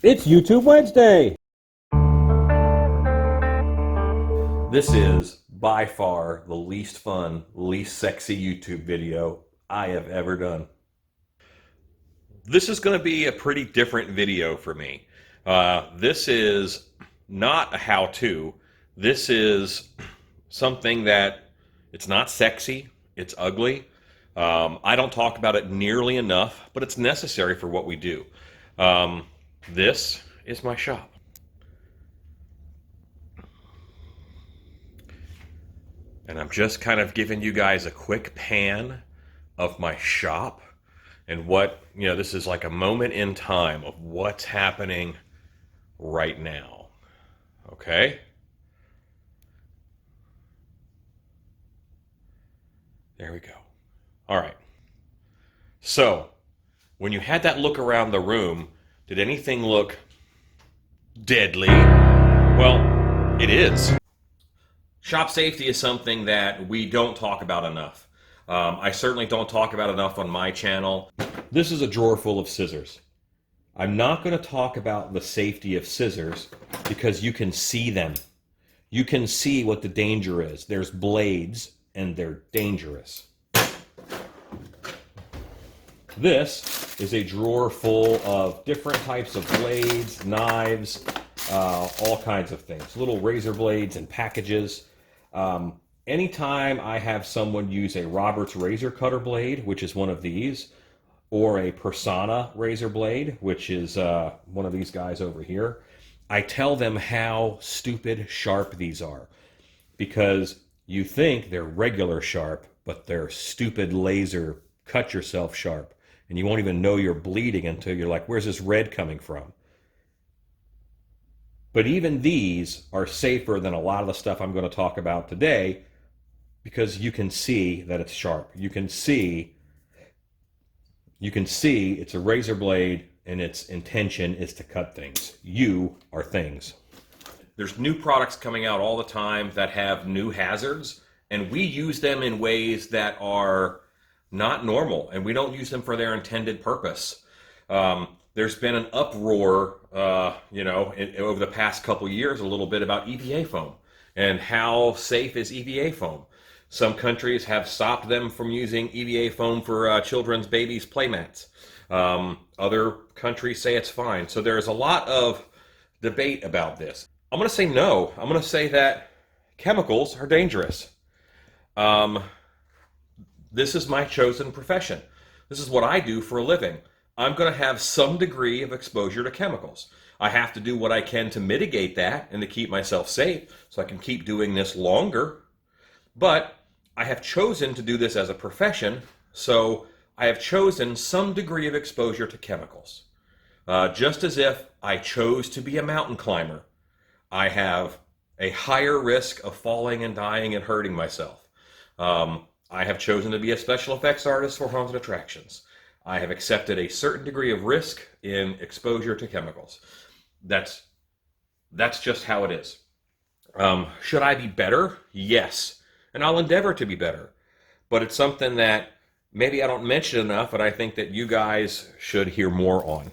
It's YouTube Wednesday! This is by far the least fun, least sexy YouTube video I have ever done. This is going to be a pretty different video for me. This is not a how-to. This is something that it's not sexy, it's ugly. I don't talk about it nearly enough, but it's necessary for what we do. This is my shop. And I'm just kind of giving you guys a quick pan of my shop and what, this is like a moment in time of what's happening right now. Okay? There we go. All right. So, when you had that look around the room, did anything look deadly? Well, it is. Shop safety is something that we don't talk about enough. I certainly don't talk about enough on my channel. This is a drawer full of scissors. I'm not going to talk about the safety of scissors because you can see them. You can see what the danger is. There's blades and they're dangerous. This is a drawer full of different types of blades, knives, all kinds of things. Little razor blades and packages. Anytime I have someone use a Robert's razor cutter blade, which is one of these, or a Persona razor blade, which is one of these guys over here, I tell them how stupid sharp these are. Because you think they're regular sharp, but they're stupid laser cut yourself sharp. And you won't even know you're bleeding until you're like, where's this red coming from? But even these are safer than a lot of the stuff I'm going to talk about today because you can see that it's sharp. You can see it's a razor blade and its intention is to cut things. You are things. There's new products coming out all the time that have new hazards, and we use them in ways that are not normal, and we don't use them for their intended purpose. There's been an uproar, over the past couple years, a little bit about EVA foam and how safe is EVA foam. Some countries have stopped them from using EVA foam for children's babies' playmats. Other countries say it's fine. So there's a lot of debate about this. I'm going to say no. I'm going to say that chemicals are dangerous. This is my chosen profession. This is what I do for a living. I'm going to have some degree of exposure to chemicals. I have to do what I can to mitigate that and to keep myself safe so I can keep doing this longer. But I have chosen to do this as a profession, so I have chosen some degree of exposure to chemicals. Just as if I chose to be a mountain climber, I have a higher risk of falling and dying and hurting myself. I have chosen to be a special effects artist for haunted attractions. I have accepted a certain degree of risk in exposure to chemicals. That's just how it is. Should I be better? Yes. And I'll endeavor to be better. But it's something that maybe I don't mention enough, and I think that you guys should hear more on.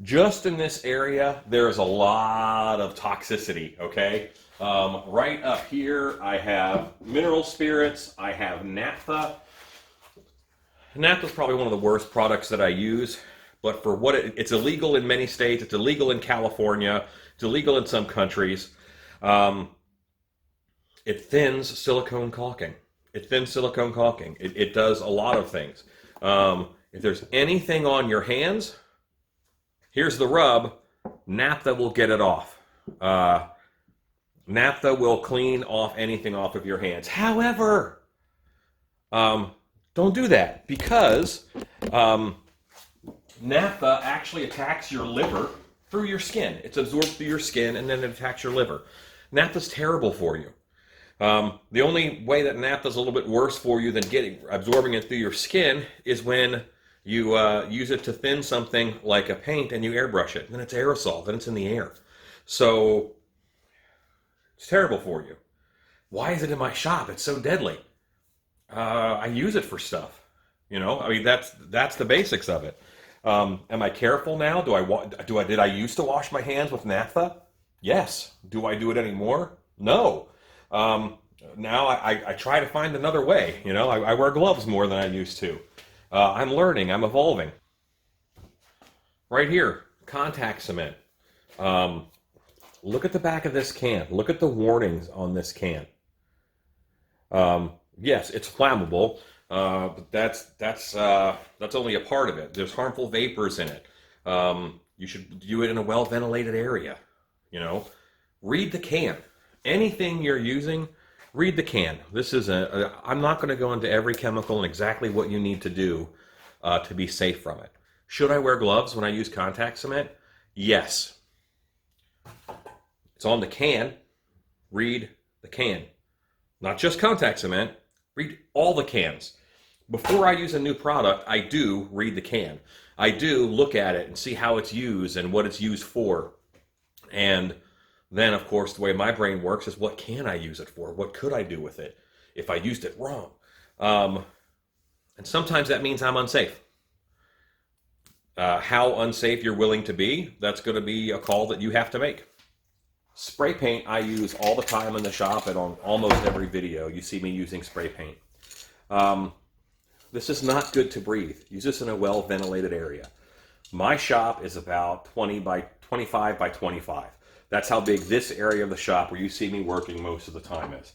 Just in this area, there's a lot of toxicity, okay? Right up here, I have mineral spirits, I have naphtha. Naphtha is probably one of the worst products that I use, but for what it's illegal in many states, it's illegal in California, it's illegal in some countries. It thins silicone caulking. It thins silicone caulking. It does a lot of things. If there's anything on your hands, here's the rub, naphtha will get it off. Naphtha will clean off anything off of your hands. However, don't do that because naphtha actually attacks your liver through your skin. It's absorbed through your skin and then it attacks your liver. Naphtha's terrible for you. The only way that naphtha's a little bit worse for you than absorbing it through your skin is when you use it to thin something like a paint and you airbrush it. Then it's aerosol. Then it's in the air. So it's terrible for you. Why is it in my shop? It's so deadly. I use it for stuff. That's the basics of it. Am I careful now? Did I used to wash my hands with naphtha? Yes. Do I do it anymore? No. Um, Now I try to find another way. You know, I wear gloves more than I used to. I'm learning. I'm evolving. Right here, contact cement. Um, Look at the back of this can. Look at the warnings on this can. Yes, it's flammable, but that's only a part of it. There's harmful vapors in it. You should do it in a well-ventilated area. You know, read the can. Anything you're using, read the can. This is I'm not going to go into every chemical and exactly what you need to do to be safe from it. Should I wear gloves when I use contact cement? Yes. It's on the can. Read the can. Not just contact cement. Read all the cans. Before I use a new product, I do read the can. I do look at it and see how it's used and what it's used for. And then, of course, the way my brain works is what can I use it for? What could I do with it if I used it wrong? And sometimes that means I'm unsafe. How unsafe you're willing to be, that's going to be a call that you have to make. Spray paint I use all the time in the shop, and on almost every video you see me using spray paint. This is not good to breathe. Use this in a well-ventilated area. My shop is about 20 by 25 by 25. That's how big this area of the shop where you see me working most of the time is.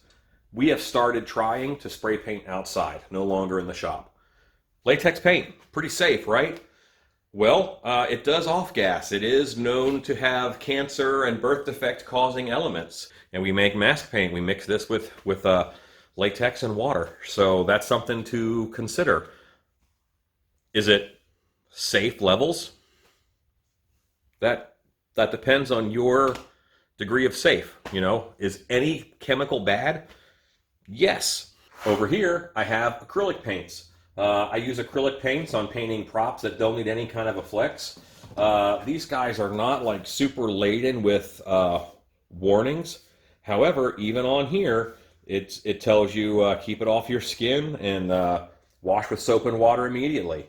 We have started trying to spray paint outside, no longer in the shop. Latex paint, pretty safe, right? Well, it does off-gas. It is known to have cancer and birth defect causing elements. And we make mask paint. We mix this with latex and water. So that's something to consider. Is it safe levels? That depends on your degree of safe. You know, is any chemical bad? Yes. Over here, I have acrylic paints. I use acrylic paints on painting props that don't need any kind of a flex. These guys are not like super laden with warnings. However, even on here, it tells you keep it off your skin and wash with soap and water immediately.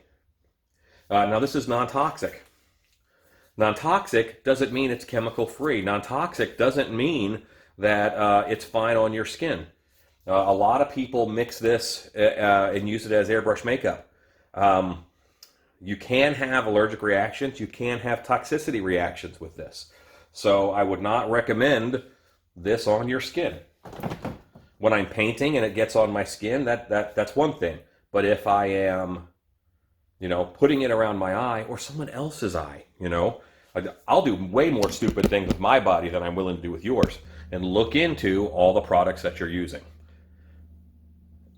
Now this is non-toxic. Non-toxic doesn't mean it's chemical free. Non-toxic doesn't mean that it's fine on your skin. A lot of people mix this and use it as airbrush makeup. You can have allergic reactions. You can have toxicity reactions with this. So I would not recommend this on your skin. When I'm painting and it gets on my skin, that's one thing. But if I am, you know, putting it around my eye or someone else's eye, you know, I'll do way more stupid things with my body than I'm willing to do with yours. And look into all the products that you're using.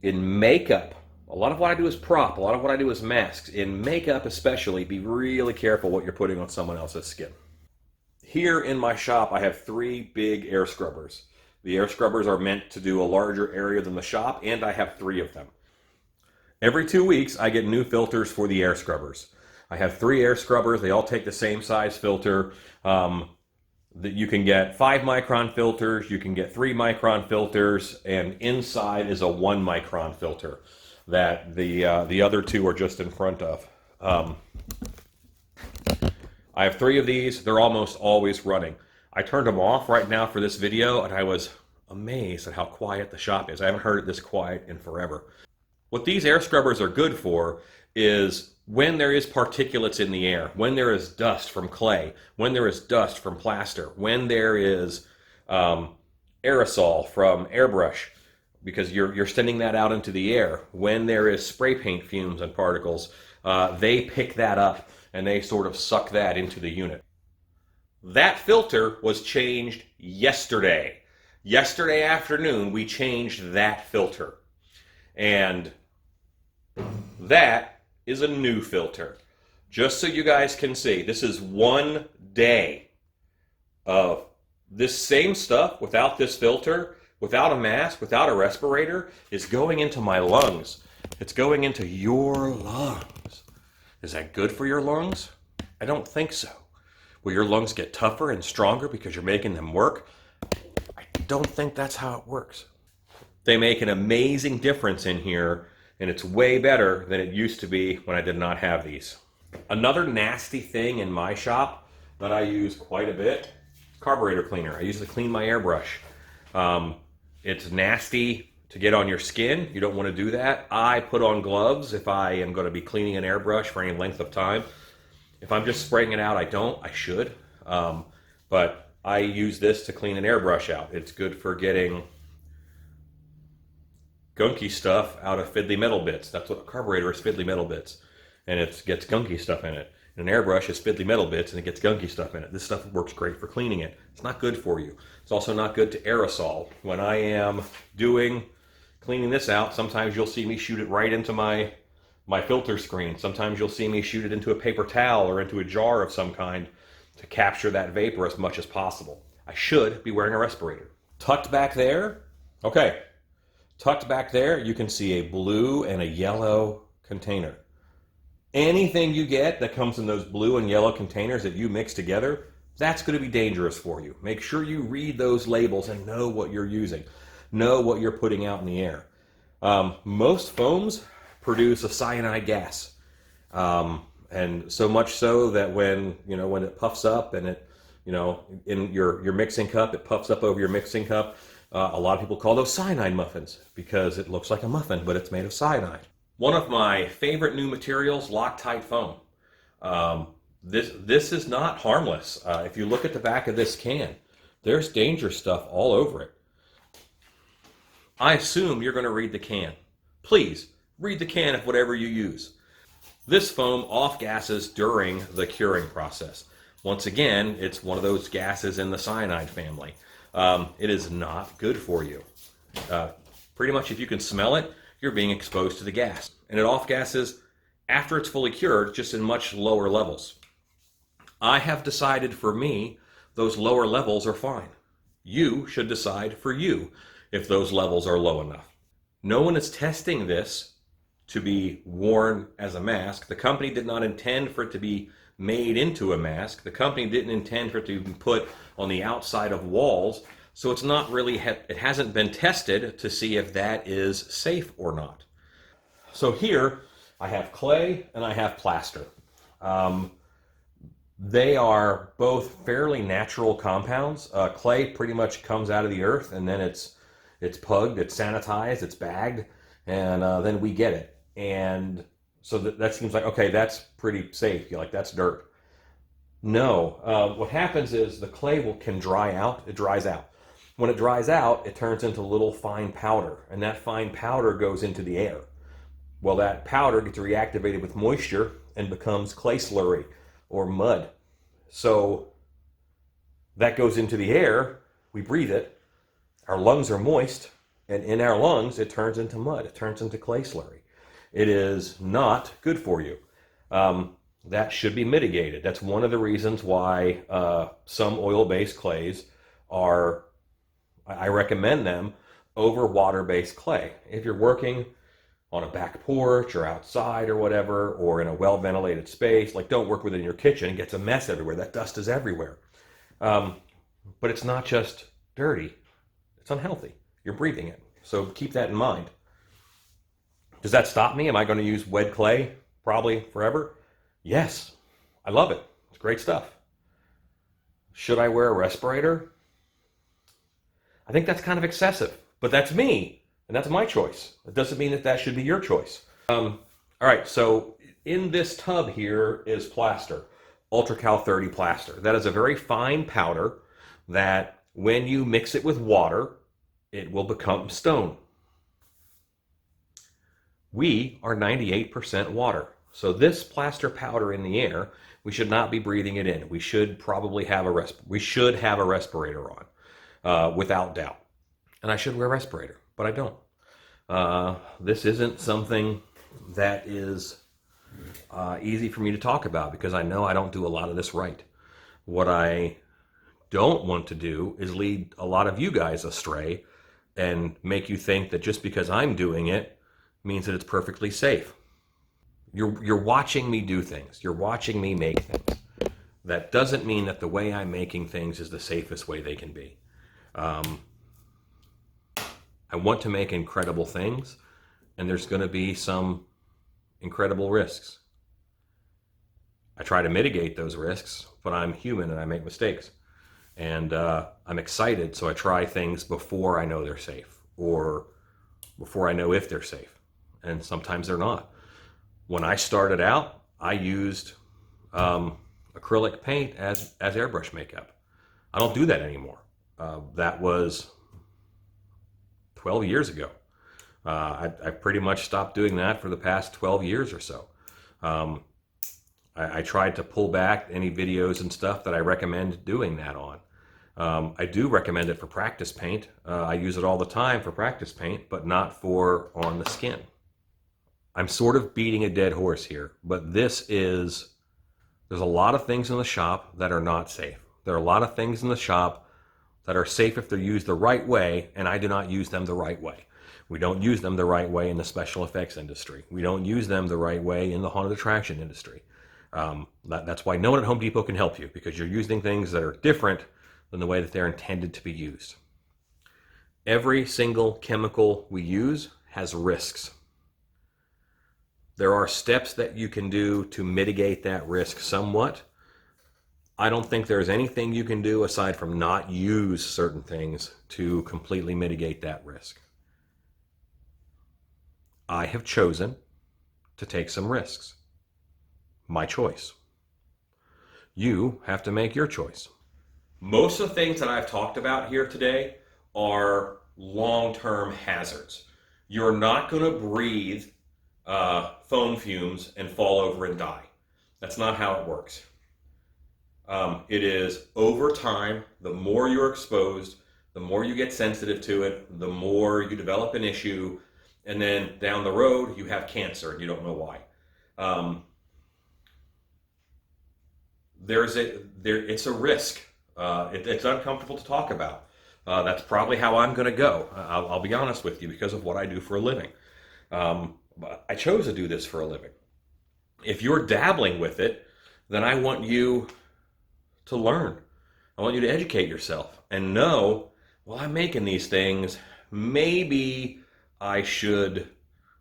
In makeup, a lot of what I do is prop, a lot of what I do is masks. In makeup especially, be really careful what you're putting on someone else's skin. Here in my shop, I have 3 big air scrubbers. The air scrubbers are meant to do a larger area than the shop, and I have 3 of them. Every 2 weeks, I get new filters for the air scrubbers. I have 3 air scrubbers. They all take the same size filter. That you can get 5 micron filters, you can get 3 micron filters, and inside is a 1 micron filter that the other 2 are just in front of. I have 3 of these. They're almost always running. I turned them off right now for this video, and I was amazed at how quiet the shop is. I haven't heard it this quiet in forever. What these air scrubbers are good for is when there is particulates in the air, when there is dust from clay, when there is dust from plaster, when there is aerosol from airbrush, because you're sending that out into the air, when there is spray paint fumes and particles, they pick that up and they sort of suck that into the unit. That filter was changed yesterday. Yesterday afternoon, we changed that filter. And that is a new filter. Just so you guys can see, this is 1 day of this same stuff without this filter, without a mask, without a respirator, is going into my lungs. It's going into your lungs. Is that good for your lungs? I don't think so. Will your lungs get tougher and stronger because you're making them work? I don't think that's how it works. They make an amazing difference in here, and it's way better than it used to be when I did not have these. Another nasty thing in my shop that I use quite a bit, carburetor cleaner. I use it to clean my airbrush. It's nasty to get on your skin. You don't want to do that. I put on gloves if I am going to be cleaning an airbrush for any length of time. If I'm just spraying it out, I don't. I should. But I use this to clean an airbrush out. It's good for getting gunky stuff out of fiddly metal bits. That's what a carburetor is, fiddly metal bits. And it gets gunky stuff in it. And an airbrush is fiddly metal bits and it gets gunky stuff in it. This stuff works great for cleaning it. It's not good for you. It's also not good to aerosol. When I am cleaning this out, sometimes you'll see me shoot it right into my filter screen. Sometimes you'll see me shoot it into a paper towel or into a jar of some kind to capture that vapor as much as possible. I should be wearing a respirator. Tucked back there, okay. Tucked back there, you can see a blue and a yellow container. Anything you get that comes in those blue and yellow containers that you mix together, that's going to be dangerous for you. Make sure you read those labels and know what you're using. Know what you're putting out in the air. Most foams produce a cyanide gas. And so much so that when it puffs up and it, in your mixing cup, it puffs up over your mixing cup. A lot of people call those cyanide muffins because it looks like a muffin, but it's made of cyanide. One of my favorite new materials, Loctite foam. This is not harmless. If you look at the back of this can, there's dangerous stuff all over it. I assume you're going to read the can. Please, read the can of whatever you use. This foam off-gases during the curing process. Once again, it's one of those gases in the cyanide family. It is not good for you. Pretty much if you can smell it, you're being exposed to the gas. And it off-gases after it's fully cured, just in much lower levels. I have decided for me, those lower levels are fine. You should decide for you if those levels are low enough. No one is testing this to be worn as a mask. The company did not intend for it to be made into a mask. The company didn't intend for it to be put on the outside of walls. So it's not really, it hasn't been tested to see if that is safe or not. So here I have clay and I have plaster. They are both fairly natural compounds. Clay pretty much comes out of the earth and then it's pugged, it's sanitized, it's bagged, and then we get it. And so that seems like, okay, that's pretty safe. You're like, that's dirt. No, what happens is the clay can dry out, it dries out. When it dries out, it turns into little fine powder, and that fine powder goes into the air. Well, that powder gets reactivated with moisture and becomes clay slurry or mud. So that goes into the air, we breathe it, our lungs are moist, and in our lungs it turns into mud, it turns into clay slurry. It is not good for you. That should be mitigated. That's one of the reasons why some oil-based clays I recommend them over water-based clay. If you're working on a back porch or outside or whatever, or in a well-ventilated space, like don't work within your kitchen. It gets a mess everywhere. That dust is everywhere. But it's not just dirty. It's unhealthy. You're breathing it. So keep that in mind. Does that stop me? Am I going to use wet clay probably forever? Yes. I love it. It's great stuff. Should I wear a respirator? I think that's kind of excessive, but that's me, and that's my choice. It doesn't mean that should be your choice. All right, so in this tub here is plaster, UltraCal 30 plaster. That is a very fine powder that when you mix it with water, it will become stone. We are 98% water. So this plaster powder in the air, we should not be breathing it in. We should probably have a respirator on, without doubt. And I should wear a respirator, but I don't. This isn't something that is easy for me to talk about because I know I don't do a lot of this right. What I don't want to do is lead a lot of you guys astray and make you think that just because I'm doing it means that it's perfectly safe. You're watching me do things. You're watching me make things. That doesn't mean that the way I'm making things is the safest way they can be. I want to make incredible things, and there's going to be some incredible risks. I try to mitigate those risks, but I'm human and I make mistakes. And I'm excited, so I try things before I know they're safe or before I know if they're safe. And sometimes they're not. When I started out, I used acrylic paint as airbrush makeup. I don't do that anymore. That was 12 years ago. I pretty much stopped doing that for the past 12 years or so. I tried to pull back any videos and stuff that I recommend doing that on. I do recommend it for practice paint. I use it all the time for practice paint, but not for on the skin. I'm sort of beating a dead horse here, but there's a lot of things in the shop that are not safe. There are a lot of things in the shop that are safe if they're used the right way, and I do not use them the right way. We don't use them the right way in the special effects industry. We don't use them the right way in the haunted attraction industry. That's why no one at Home Depot can help you, because you're using things that are different than the way that they're intended to be used. Every single chemical we use has risks. There are steps that you can do to mitigate that risk somewhat. I don't think there's anything you can do aside from not use certain things to completely mitigate that risk. I have chosen to take some risks. My choice. You have to make your choice. Most of the things that I've talked about here today are long-term hazards. You're not going to breathe foam fumes and fall over and die. That's not how it works. It is over time, the more you're exposed, the more you get sensitive to it, the more you develop an issue, and then down the road you have cancer and you don't know why. It's a risk. It's uncomfortable to talk about. That's probably how I'm going to go. I'll be honest with you, because of what I do for a living. But I chose to do this for a living. If you're dabbling with it, then I want you to learn. I want you to educate yourself and know, well, I'm making these things. Maybe I should,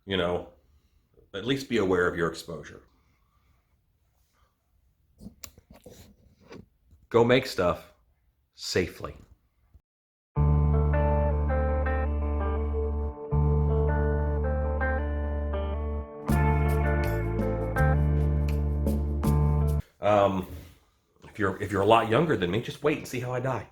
at least be aware of your exposure. Go make stuff safely. If you're a lot younger than me, just wait and see how I die.